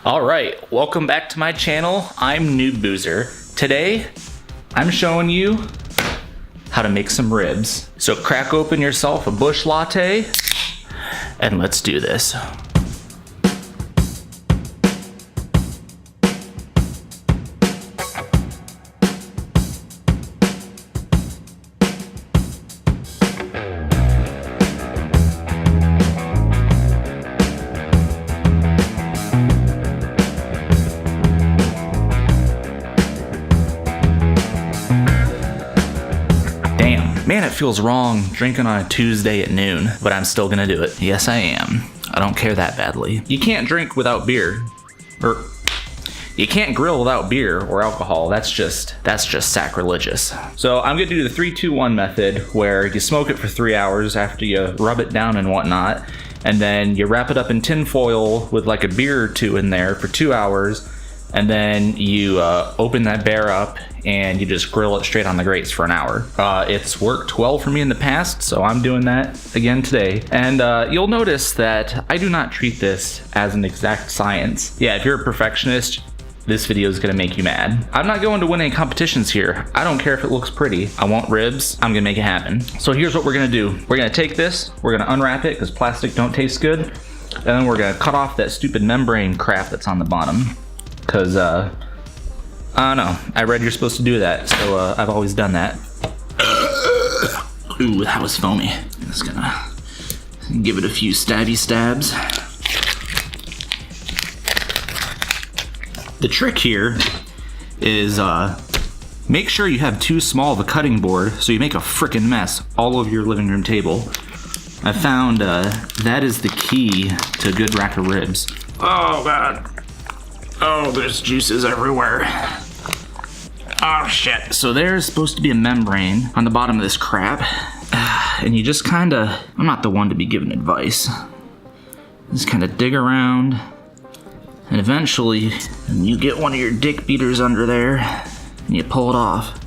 Alright, welcome back to my channel. I'm Noob Boozer. Today, I'm showing you how to make some ribs. So crack open yourself a Bush Latte, and let's do this. Man, it feels wrong drinking on a Tuesday at noon, but I'm still gonna do it. Yes, I am. I don't care that badly. You can't drink without beer, or you can't grill without beer or alcohol. That's just sacrilegious. So I'm gonna do the 3-2-1 method, where you smoke it for 3 hours after you rub it down and whatnot, and then you wrap it up in tin foil with like a beer or two in there for 2 hours, and then you open that bear up and you just grill it straight on the grates for an hour. It's worked well for me in the past, so I'm doing that again today. And you'll notice that I do not treat this as an exact science. Yeah, if you're a perfectionist, this video is gonna make you mad. I'm not going to win any competitions here. I don't care if it looks pretty. I want ribs, I'm gonna make it happen. So here's what we're gonna do. We're gonna take this, we're gonna unwrap it because plastic don't taste good, and then we're gonna cut off that stupid membrane crap that's on the bottom. Because, I don't know. I read you're supposed to do that, so I've always done that. Ooh, that was foamy. I'm just gonna give it a few stabby stabs. The trick here is make sure you have too small of a cutting board so you make a frickin' mess all over your living room table. I found that is the key to a good rack of ribs. Oh god. Oh, there's juices everywhere. Oh shit. So there's supposed to be a membrane on the bottom of this crap. And you just kinda, I'm not the one to be giving advice. Just kinda dig around. And eventually, you get one of your dick beaters under there, and you pull it off.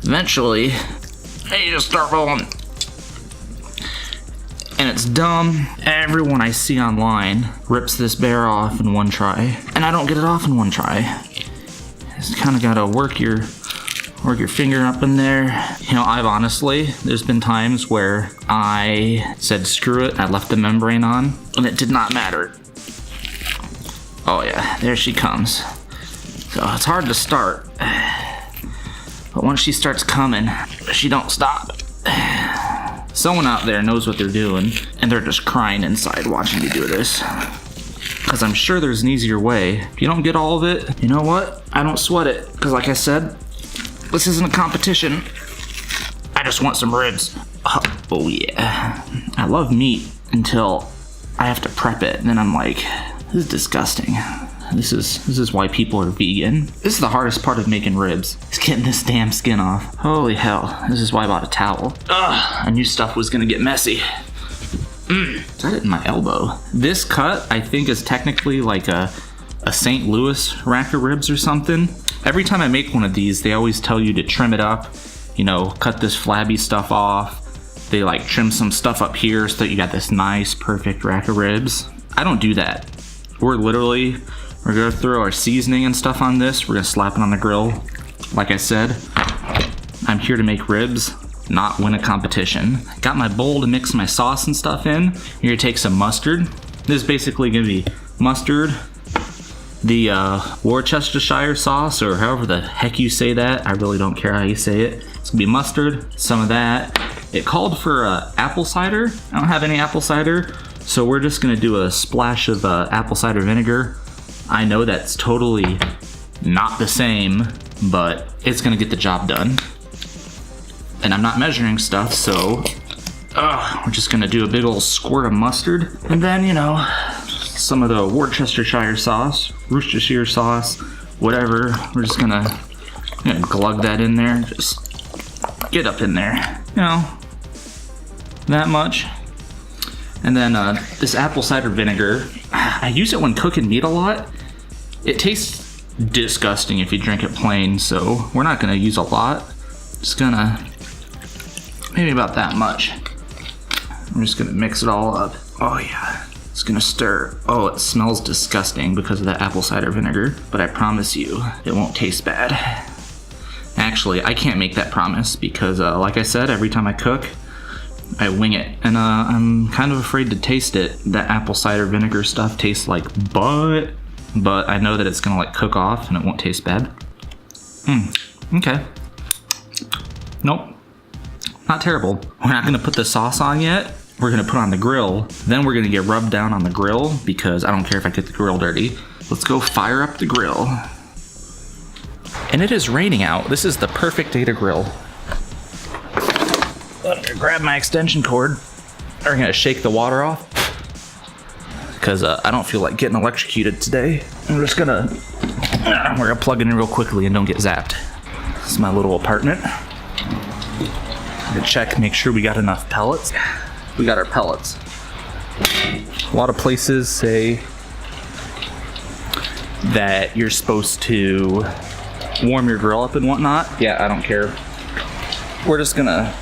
Eventually, you just start rolling. And it's dumb. Everyone I see online rips this bear off in one try, and I don't get it off in one try. Just kind of gotta work your finger up in there. You know, I've honestly, there's been times where I said screw it, I left the membrane on, and it did not matter. Oh yeah, there she comes. So it's hard to start, but once she starts coming, she don't stop. Someone out there knows what they're doing, and they're just crying inside watching me do this. Because I'm sure there's an easier way. If you don't get all of it, you know what? I don't sweat it. Because like I said, this isn't a competition. I just want some ribs. Oh yeah. I love meat until I have to prep it, and then I'm like, this is disgusting. This is why people are vegan. This is the hardest part of making ribs, is getting this damn skin off. Holy hell, this is why I bought a towel. Ugh, I knew stuff was gonna get messy. Is that in my elbow? This cut, I think, is technically like a St. Louis rack of ribs or something. Every time I make one of these, they always tell you to trim it up, you know, cut this flabby stuff off. They like trim some stuff up here so that you got this nice, perfect rack of ribs. I don't do that. We're gonna throw our seasoning and stuff on this. We're gonna slap it on the grill. Like I said, I'm here to make ribs, not win a competition. Got my bowl to mix my sauce and stuff in. You're gonna take some mustard. This is basically gonna be mustard, the Worcestershire sauce, or however the heck you say that. I really don't care how you say it. It's gonna be mustard, some of that. It called for apple cider. I don't have any apple cider, so we're just gonna do a splash of apple cider vinegar. I know that's totally not the same, but it's gonna get the job done. And I'm not measuring stuff, so we're just gonna do a big old squirt of mustard. And then, you know, some of the Worcestershire sauce, whatever. We're just gonna glug that in there. Just get up in there, you know, that much. And then this apple cider vinegar, I use it when cooking meat a lot. It tastes disgusting if you drink it plain, so we're not gonna use a lot. Just gonna, maybe about that much. I'm just gonna mix it all up. Oh yeah. Just gonna stir. Oh, it smells disgusting because of that apple cider vinegar, but I promise you, it won't taste bad. Actually, I can't make that promise because, like I said, every time I cook, I wing it, and I'm kind of afraid to taste it. That apple cider vinegar stuff tastes like butt, but I know that it's gonna like cook off and it won't taste bad. Okay. Nope. Not terrible. We're not gonna put the sauce on yet. We're gonna put on the grill. Then we're gonna get rubbed down on the grill because I don't care if I get the grill dirty. Let's go fire up the grill. And it is raining out. This is the perfect day to grill. I'm gonna grab my extension cord. We're gonna shake the water off because I don't feel like getting electrocuted today. We're gonna plug it in real quickly and don't get zapped. This is my little apartment. I'm gonna check, make sure we got enough pellets. We got our pellets. A lot of places say that you're supposed to warm your grill up and whatnot. Yeah, I don't care. We're just gonna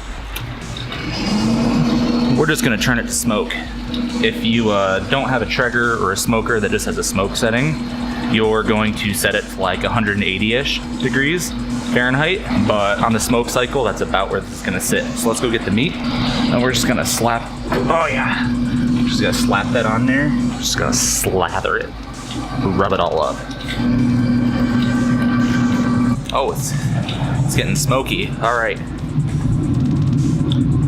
turn it to smoke. If you don't have a Traeger or a smoker that just has a smoke setting, you're going to set it to like 180-ish degrees Fahrenheit, but on the smoke cycle, that's about where it's gonna sit. So let's go get the meat, and we're just gonna slap, oh yeah, just gonna slap that on there. Just gonna slather it, rub it all up. Oh, it's getting smoky. All right,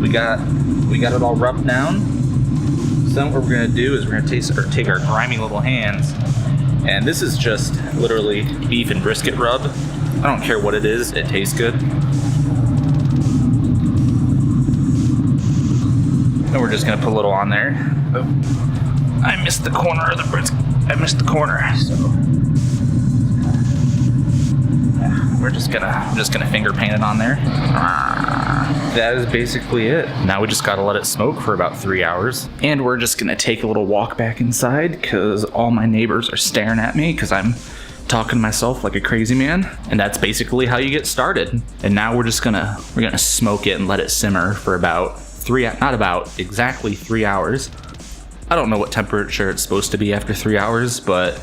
we got it all rubbed down. So what we're gonna do is we're gonna take our grimy little hands, and this is just literally beef and brisket rub. I don't care what it is, it tastes good. And we're just gonna put a little on there. Oh, I missed the corner of the brisket. I missed the corner, so we're just gonna finger paint it on there. That is basically it. Now we just gotta let it smoke for about 3 hours. And we're just gonna take a little walk back inside because all my neighbors are staring at me because I'm talking to myself like a crazy man. And that's basically how you get started. And now we're gonna smoke it and let it simmer for about exactly 3 hours. I don't know what temperature it's supposed to be after 3 hours, but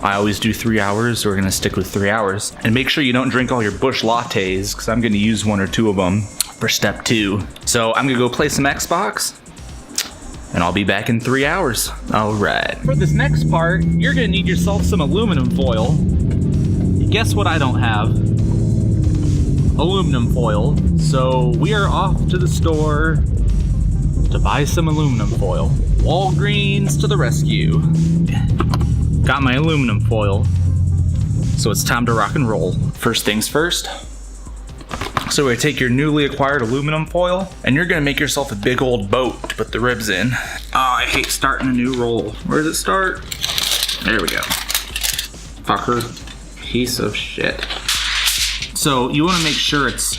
I always do 3 hours, so we're gonna stick with 3 hours. And make sure you don't drink all your Bush Lattes, because I'm gonna use 1 or 2 of them for step 2. So I'm gonna go play some Xbox, and I'll be back in 3 hours. All right. For this next part, you're gonna need yourself some aluminum foil. Guess what I don't have? Aluminum foil. So we are off to the store to buy some aluminum foil. Walgreens to the rescue. Got my aluminum foil, so it's time to rock and roll. First things first. So we're gonna take your newly acquired aluminum foil, and you're gonna make yourself a big old boat to put the ribs in. Oh, I hate starting a new roll. Where does it start? There we go. Fucker. Piece of shit. So you wanna make sure it's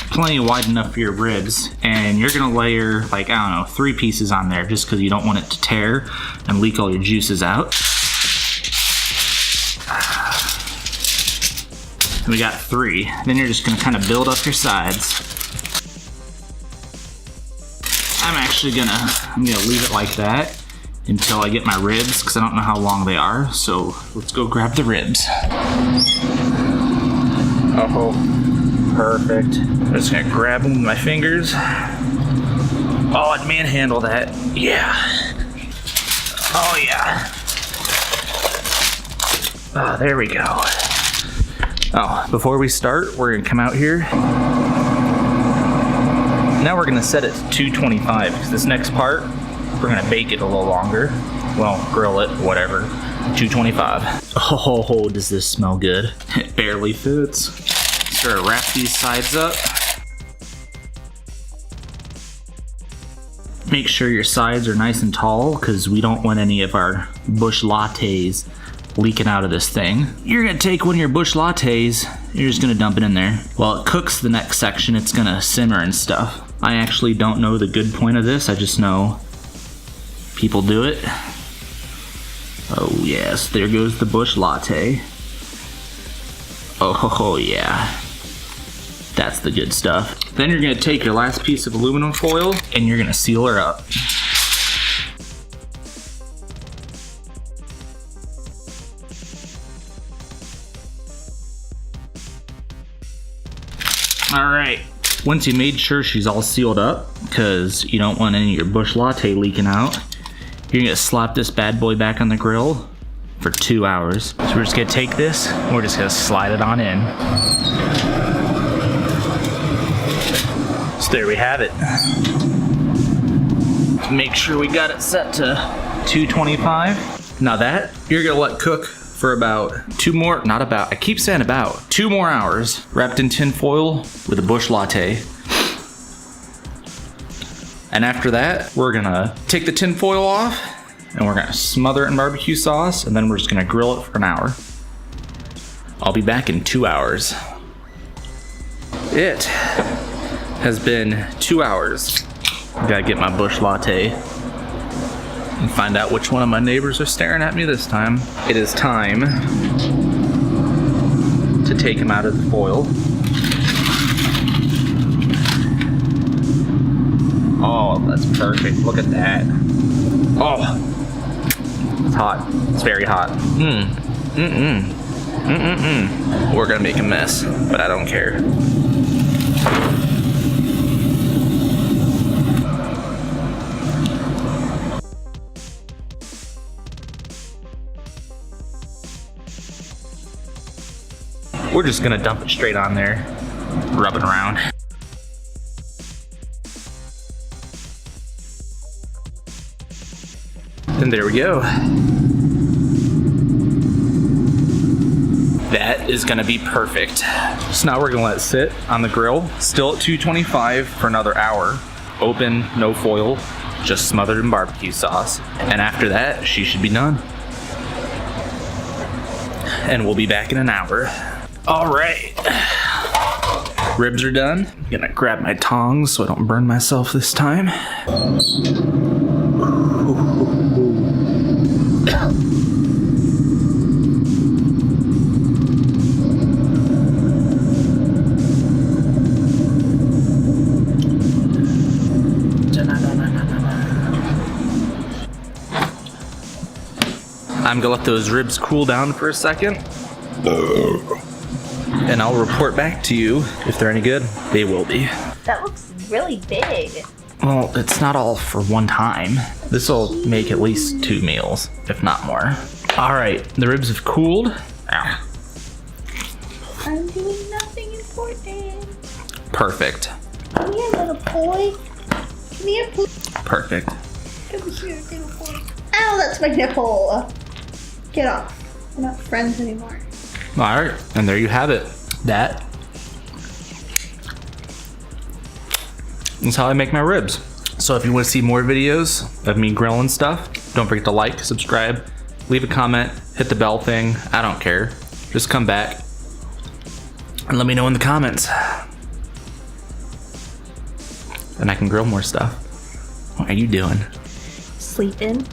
plenty wide enough for your ribs, and you're gonna layer like, I don't know, 3 pieces on there just because you don't want it to tear and leak all your juices out. We got 3. Then you're just gonna kind of build up your sides. I'm gonna leave it like that until I get my ribs, because I don't know how long they are. So let's go grab the ribs. Oh, perfect. I'm just gonna grab them with my fingers. Oh, I'd manhandle that. Yeah. Oh yeah. Oh, there we go. Oh, before we start, we're gonna come out here. Now we're gonna set it to 225, because this next part, we're gonna bake it a little longer. Well, grill it, whatever. 225. Oh, does this smell good? It barely fits. Sure, wrap these sides up. Make sure your sides are nice and tall, because we don't want any of our Bush Lattes leaking out of this thing. You're gonna take one of your Bush Lattes, you're just gonna dump it in there. While it cooks the next section, it's gonna simmer and stuff. I actually don't know the good point of this, I just know people do it. Oh yes, there goes the Bush Latte. Oh yeah. That's the good stuff. Then you're gonna take your last piece of aluminum foil and you're gonna seal her up. All right. Once you made sure she's all sealed up, because you don't want any of your Bush Latte leaking out, you're gonna slap this bad boy back on the grill for 2 hours. So we're just gonna take this, and we're just gonna slide it on in. So there we have it. Make sure we got it set to 225. Now that, you're gonna let cook for about 2 more hours, wrapped in tin foil with a Bush Latte. And after that, we're gonna take the tin foil off and we're gonna smother it in barbecue sauce, and then we're just gonna grill it for an hour. I'll be back in 2 hours. It has been 2 hours. I gotta get my Bush Latte and find out which one of my neighbors are staring at me this time. It is time to take him out of the foil. Oh, that's perfect. Look at that. Oh, it's hot. It's very hot. We're gonna make a mess, but I don't care. We're just gonna dump it straight on there, rub it around. And there we go. That is gonna be perfect. So now we're gonna let it sit on the grill, still at 225 for another hour. Open, no foil, just smothered in barbecue sauce. And after that, she should be done. And we'll be back in an hour. All right, ribs are done. I'm gonna grab my tongs so I don't burn myself this time. I'm gonna let those ribs cool down for a second. And I'll report back to you if they're any good. They will be. That looks really big. Well, it's not all for one time. This will make at least 2 meals, if not more. All right, the ribs have cooled. Ow. I'm doing nothing important. Perfect. Come here, little boy. Come here, please. Perfect. Come here, little boy. Ow, that's my nipple. Get off. We're not friends anymore. All right, and there you have it. That is how I make my ribs. So if you want to see more videos of me grilling stuff, don't forget to like, subscribe, leave a comment, hit the bell thing. I don't care. Just come back and let me know in the comments. And I can grill more stuff. What are you doing? Sleeping.